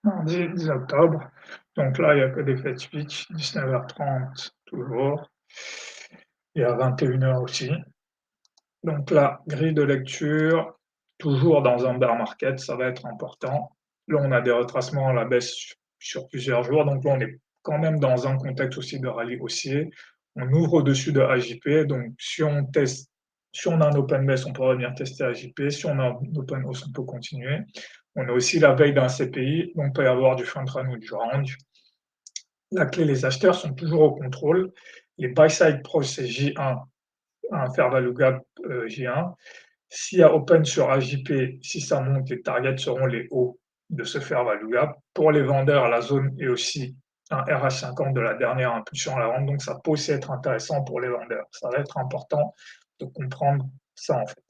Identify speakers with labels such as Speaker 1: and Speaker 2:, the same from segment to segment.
Speaker 1: Mardi 10 octobre. Donc là, il n'y a que des fêtes speech, 19h30 toujours, et à 21h aussi. Donc là, grille de lecture, toujours dans un bear market, ça va être important. Là, on a des retracements à la baisse sur plusieurs jours, donc là, on est quand même dans un contexte aussi de rallye haussier. On ouvre au-dessus de AJP, donc si on a un open baisse, on peut venir tester AJP, si on a un open hausse, on peut continuer. On est aussi la veille d'un CPI, donc il peut y avoir du front run ou du range. La clé, les acheteurs sont toujours au contrôle. Les buy-side pros, c'est J1, un fair value gap J1. S'il y a open sur AJP, si ça monte, les targets seront les hauts de ce fair value gap. Pour les vendeurs, la zone est aussi un RH50 de la dernière impulsion à la vente, donc ça peut aussi être intéressant pour les vendeurs. Ça va être important de comprendre ça en fait.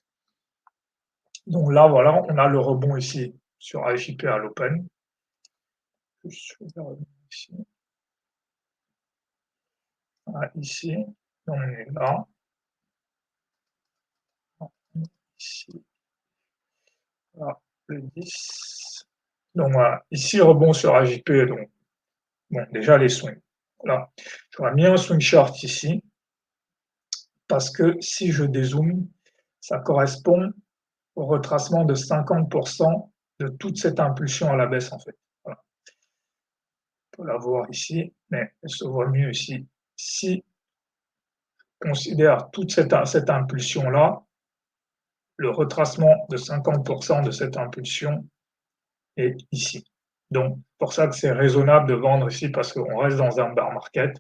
Speaker 1: Donc là, voilà, on a le rebond ici sur AJP à l'open. Je vais revenir ici. Voilà, ici, on est là. Ici, voilà, le 10. Donc voilà, ici, rebond sur AJP, donc bon, déjà les swings. Voilà. J'aurais mis un swing short ici, parce que si je dézoome, ça correspond au retracement de 50% de toute cette impulsion à la baisse, en fait. Voilà. On peut la voir ici, mais elle se voit mieux ici. Si on considère toute cette impulsion-là, le retracement de 50% de cette impulsion est ici. Donc, pour ça que c'est raisonnable de vendre ici parce qu'on reste dans un bear market.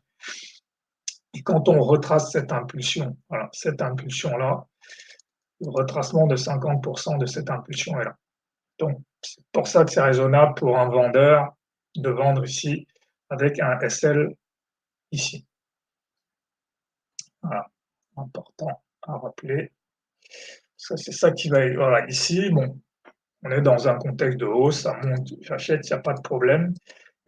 Speaker 1: Et quand on retrace cette impulsion, voilà, cette impulsion-là, le retracement de 50% de cette impulsion est là. Donc, c'est pour ça que c'est raisonnable pour un vendeur de vendre ici avec un SL ici. Voilà, important à rappeler. Ça, c'est ça qui va être, voilà, ici, bon, on est dans un contexte de hausse, ça monte, j'achète, il n'y a pas de problème.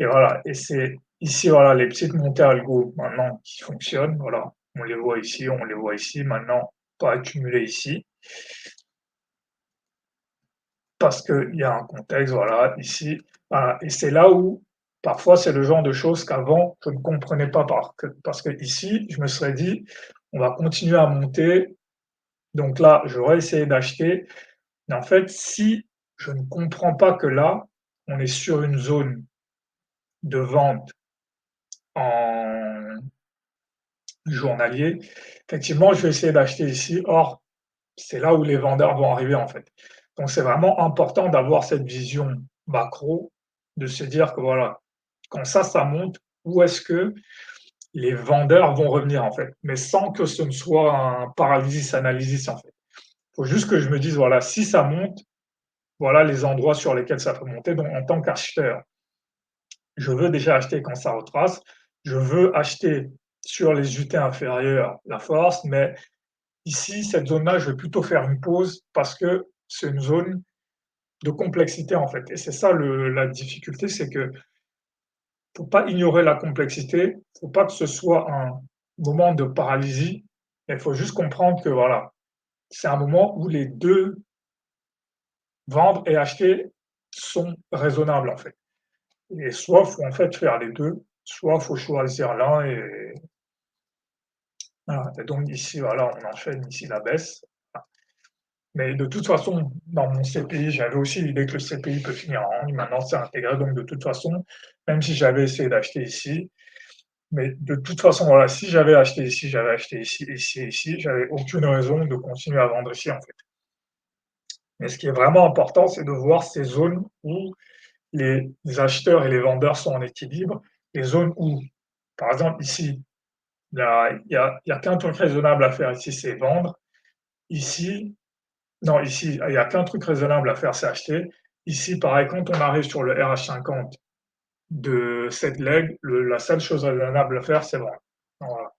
Speaker 1: Et voilà, et c'est ici, voilà, les petites montées algo maintenant qui fonctionnent, voilà, on les voit ici, on les voit ici, maintenant, pas accumuler ici, parce qu'il y a un contexte, voilà, ici, voilà, et c'est là où, parfois, c'est le genre de choses qu'avant, je ne comprenais pas, parce que ici, je me serais dit, on va continuer à monter, donc là, j'aurais essayé d'acheter, mais en fait, si je ne comprends pas que là, on est sur une zone de vente en journalier, effectivement, je vais essayer d'acheter ici. Or, c'est là où les vendeurs vont arriver en fait. Donc, c'est vraiment important d'avoir cette vision macro, de se dire que voilà, quand ça monte, où est-ce que les vendeurs vont revenir en fait, mais sans que ce ne soit un paralysis analysis en fait. Il faut juste que je me dise voilà, si ça monte, voilà les endroits sur lesquels ça peut monter. Donc, en tant qu'acheteur, je veux déjà acheter quand ça retrace. Je veux acheter sur les UT inférieures la force, mais ici, cette zone-là, je vais plutôt faire une pause parce que c'est une zone de complexité en fait. Et c'est ça la difficulté, c'est que faut pas ignorer la complexité, faut pas que ce soit un moment de paralysie, il faut juste comprendre que voilà, c'est un moment où les deux, vendre et acheter, sont raisonnables en fait. Et soit il faut en fait faire les deux, soit il faut choisir l'un et voilà. Et donc ici, voilà, on enchaîne ici la baisse. Mais de toute façon, dans mon CPI, j'avais aussi l'idée que le CPI peut finir en range. Maintenant, c'est intégré. Donc, de toute façon, même si j'avais essayé d'acheter ici, mais de toute façon, voilà, si j'avais acheté ici, j'avais acheté ici, ici, ici, j'avais aucune raison de continuer à vendre ici, en fait. Mais ce qui est vraiment important, c'est de voir ces zones où les acheteurs et les vendeurs sont en équilibre, les zones où, par exemple, ici, il y a qu'un truc raisonnable à faire ici, c'est vendre. Ici, non, ici, il y a qu'un truc raisonnable à faire, c'est acheter. Ici, pareil, quand on arrive sur le RH50 de cette leg, la seule chose raisonnable à faire, c'est vendre. Voilà.